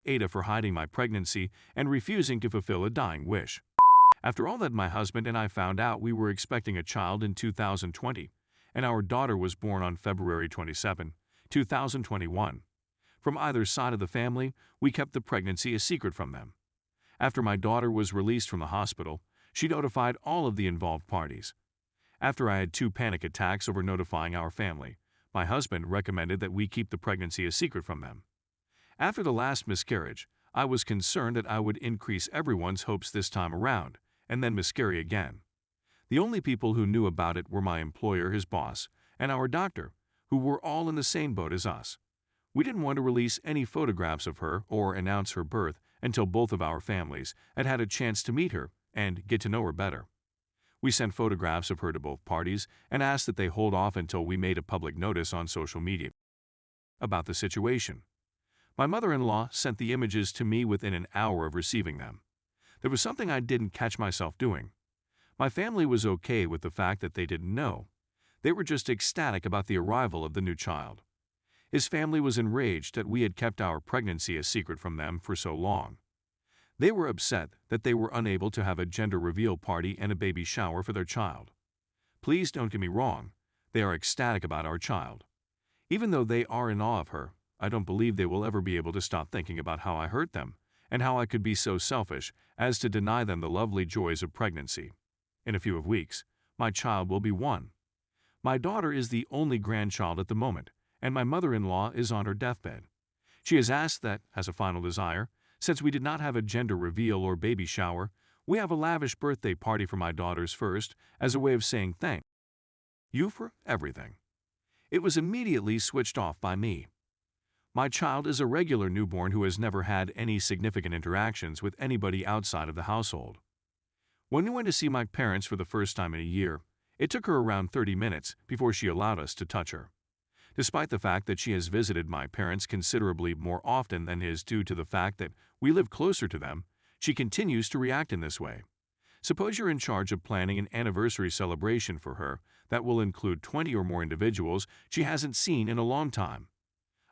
AITA for hiding my pregnancy and refusing to fulfill a dying wish. After all that, my husband and I found out we were expecting a child in 2020, and our daughter was born on February 27, 2021. From either side of the family, we kept the pregnancy a secret from them. After my daughter was released from the hospital, she notified all of the involved parties. After I had 2 panic attacks over notifying our family, my husband recommended that we keep the pregnancy a secret from them. After the last miscarriage, I was concerned that I would increase everyone's hopes this time around, and then miscarry again. The only people who knew about it were my employer, his boss, and our doctor, who were all in the same boat as us. We didn't want to release any photographs of her or announce her birth until both of our families had had a chance to meet her and get to know her better. We sent photographs of her to both parties and asked that they hold off until we made a public notice on social media about the situation. My mother-in-law sent the images to me within an hour of receiving them. There was something I didn't catch myself doing. My family was okay with the fact that they didn't know. They were just ecstatic about the arrival of the new child. His family was enraged that we had kept our pregnancy a secret from them for so long. They were upset that they were unable to have a gender reveal party and a baby shower for their child. Please don't get me wrong, they are ecstatic about our child. Even though they are in awe of her, I don't believe they will ever be able to stop thinking about how I hurt them and how I could be so selfish as to deny them the lovely joys of pregnancy. In a few weeks, my child will be 1. My daughter is the only grandchild at the moment, and my mother-in-law is on her deathbed. She has asked that, as a final desire, since we did not have a gender reveal or baby shower, we have a lavish birthday party for my daughters first as a way of saying thank you for everything. It was immediately switched off by me. My child is a regular newborn who has never had any significant interactions with anybody outside of the household. When we went to see my parents for the first time in a year, it took her around 30 minutes before she allowed us to touch her. Despite the fact that she has visited my parents considerably more often than is due to the fact that we live closer to them, she continues to react in this way. Suppose you're in charge of planning an anniversary celebration for her that will include 20 or more individuals she hasn't seen in a long time.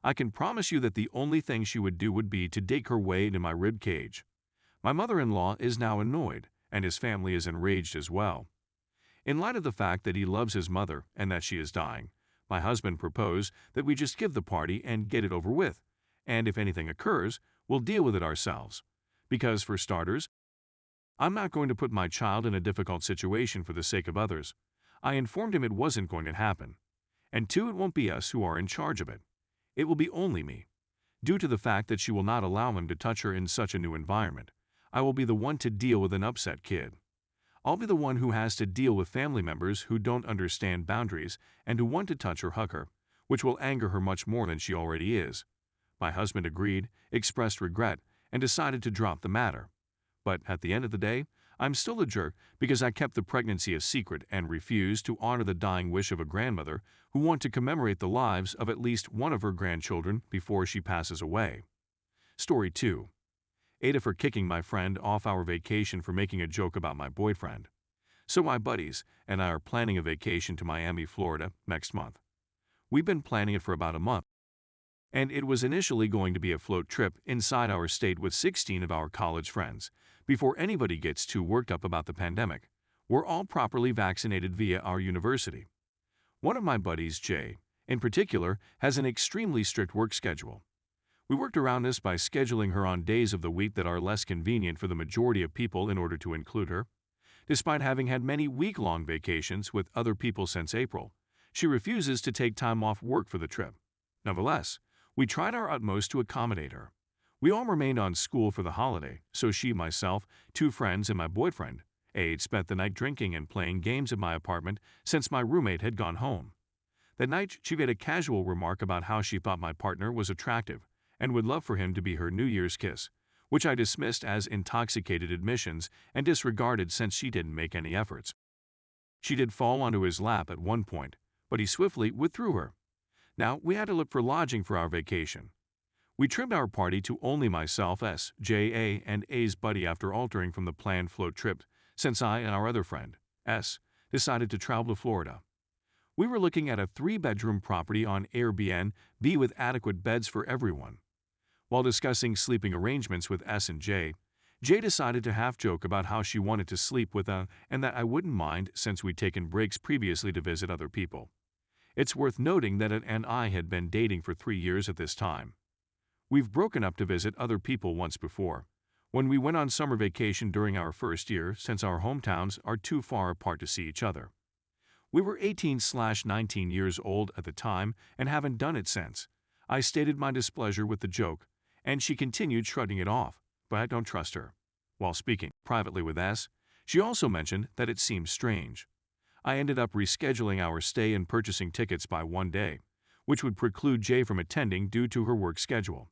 I can promise you that the only thing she would do would be to dig her way into my rib cage. My mother-in-law is now annoyed, and his family is enraged as well. In light of the fact that he loves his mother and that she is dying, my husband proposed that we just give the party and get it over with, and if anything occurs, we'll deal with it ourselves. Because, for starters, I'm not going to put my child in a difficult situation for the sake of others. I informed him it wasn't going to happen. And 2, it won't be us who are in charge of it. It will be only me. Due to the fact that she will not allow him to touch her in such a new environment, I will be the one to deal with an upset kid. I'll be the one who has to deal with family members who don't understand boundaries and who want to touch or hug her, which will anger her much more than she already is. My husband agreed, expressed regret, and decided to drop the matter. But at the end of the day, I'm still a jerk because I kept the pregnancy a secret and refused to honor the dying wish of a grandmother who wants to commemorate the lives of at least one of her grandchildren before she passes away. Story 2. AITA for kicking my friend off our vacation for making a joke about my boyfriend. So my buddies and I are planning a vacation to Miami, Florida next month. We've been planning it for about a month, and it was initially going to be a float trip inside our state with 16 of our college friends. Before anybody gets too worked up about the pandemic, we're all properly vaccinated via our university. One of my buddies, Jay, in particular, has an extremely strict work schedule. We worked around this by scheduling her on days of the week that are less convenient for the majority of people in order to include her. Despite having had many week-long vacations with other people since April, she refuses to take time off work for the trip. Nevertheless, we tried our utmost to accommodate her. We all remained on school for the holiday, so she, myself, 2 friends, and my boyfriend, Aid, spent the night drinking and playing games at my apartment since my roommate had gone home. That night, she made a casual remark about how she thought my partner was attractive and would love for him to be her New Year's kiss, which I dismissed as intoxicated admissions and disregarded since she didn't make any efforts. She did fall onto his lap at one point, but he swiftly withdrew her. Now, we had to look for lodging for our vacation. We trimmed our party to only myself, S, J, A, and A's buddy after altering from the planned float trip, since I and our other friend, S, decided to travel to Florida. We were looking at a 3-bedroom property on Airbnb with adequate beds for everyone. While discussing sleeping arrangements with S and J, Jay decided to half-joke about how she wanted to sleep with and that I wouldn't mind since we'd taken breaks previously to visit other people. It's worth noting that Ed and I had been dating for 3 years at this time. We've broken up to visit other people once before, when we went on summer vacation during our first year since our hometowns are too far apart to see each other. We were 18/19 years old at the time and haven't done it since. I stated my displeasure with the joke, and she continued shrugging it off, but I don't trust her. While speaking privately with S, she also mentioned that it seemed strange. I ended up rescheduling our stay and purchasing tickets by 1 day, which would preclude Jay from attending due to her work schedule.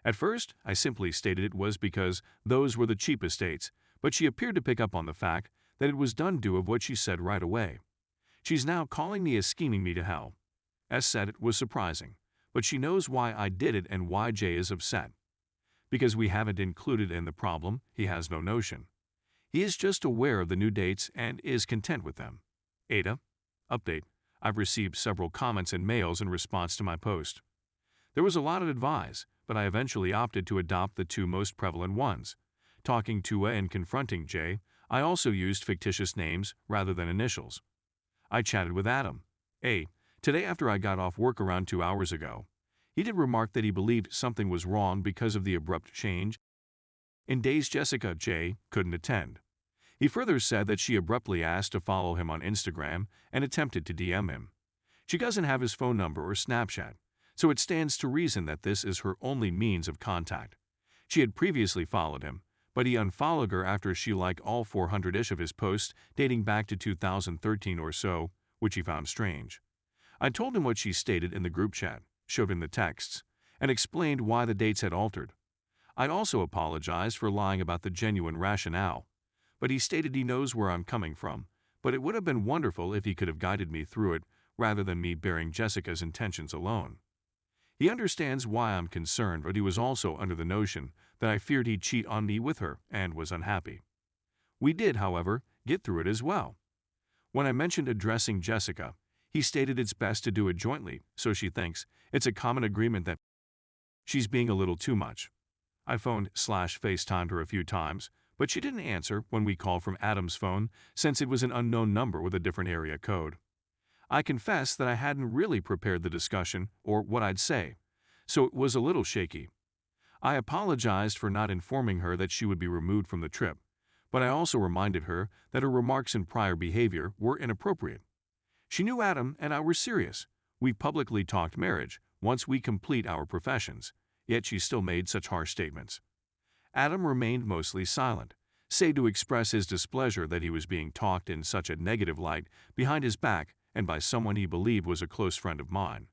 At first, I simply stated it was because those were the cheapest dates, but she appeared to pick up on the fact that it was done due of what she said right away. She's now calling me as scheming me to hell. S said it was surprising, but she knows why I did it and why Jay is upset. Because we haven't included in the problem, he has no notion. He is just aware of the new dates and is content with them. AITA. Update. I've received several comments and mails in response to my post. There was a lot of advice, but I eventually opted to adopt the 2 most prevalent ones. Talking to and confronting Jay, I also used fictitious names rather than initials. I chatted with Adam. Today after I got off work around 2 hours ago. He did remark that he believed something was wrong because of the abrupt change in days Jessica J. couldn't attend. He further said that she abruptly asked to follow him on Instagram and attempted to DM him. She doesn't have his phone number or Snapchat, so it stands to reason that this is her only means of contact. She had previously followed him, but he unfollowed her after she liked all 400-ish of his posts dating back to 2013 or so, which he found strange. I told him what she stated in the group chat, showed him the texts, and explained why the dates had altered. I'd also apologized for lying about the genuine rationale, but he stated he knows where I'm coming from, but it would have been wonderful if he could have guided me through it rather than me bearing Jessica's intentions alone. He understands why I'm concerned, but he was also under the notion that I feared he'd cheat on me with her and was unhappy. We did, however, get through it as well. When I mentioned addressing Jessica, he stated it's best to do it jointly, so she thinks it's a common agreement that she's being a little too much. I phoned/FaceTimed her a few times, but she didn't answer when we called from Adam's phone since it was an unknown number with a different area code. I confess that I hadn't really prepared the discussion or what I'd say, so it was a little shaky. I apologized for not informing her that she would be removed from the trip, but I also reminded her that her remarks and prior behavior were inappropriate. She knew Adam and I were serious. We publicly talked marriage once we complete our professions, yet she still made such harsh statements. Adam remained mostly silent, save to express his displeasure that he was being talked in such a negative light behind his back and by someone he believed was a close friend of mine.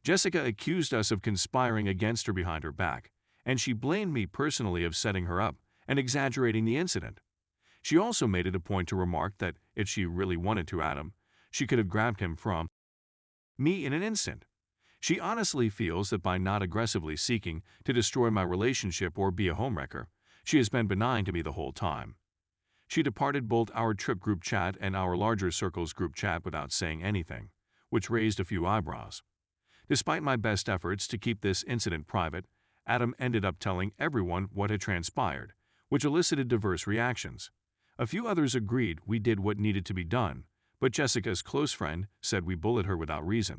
Jessica accused us of conspiring against her behind her back, and she blamed me personally of setting her up and exaggerating the incident. She also made it a point to remark that if she really wanted to Adam, she could have grabbed him from me in an instant. She honestly feels that by not aggressively seeking to destroy my relationship or be a homewrecker, she has been benign to me the whole time. She departed both our trip group chat and our larger circles group chat without saying anything, which raised a few eyebrows. Despite my best efforts to keep this incident private, Adam ended up telling everyone what had transpired, which elicited diverse reactions. A few others agreed we did what needed to be done, but Jessica's close friend said we bullied her without reason.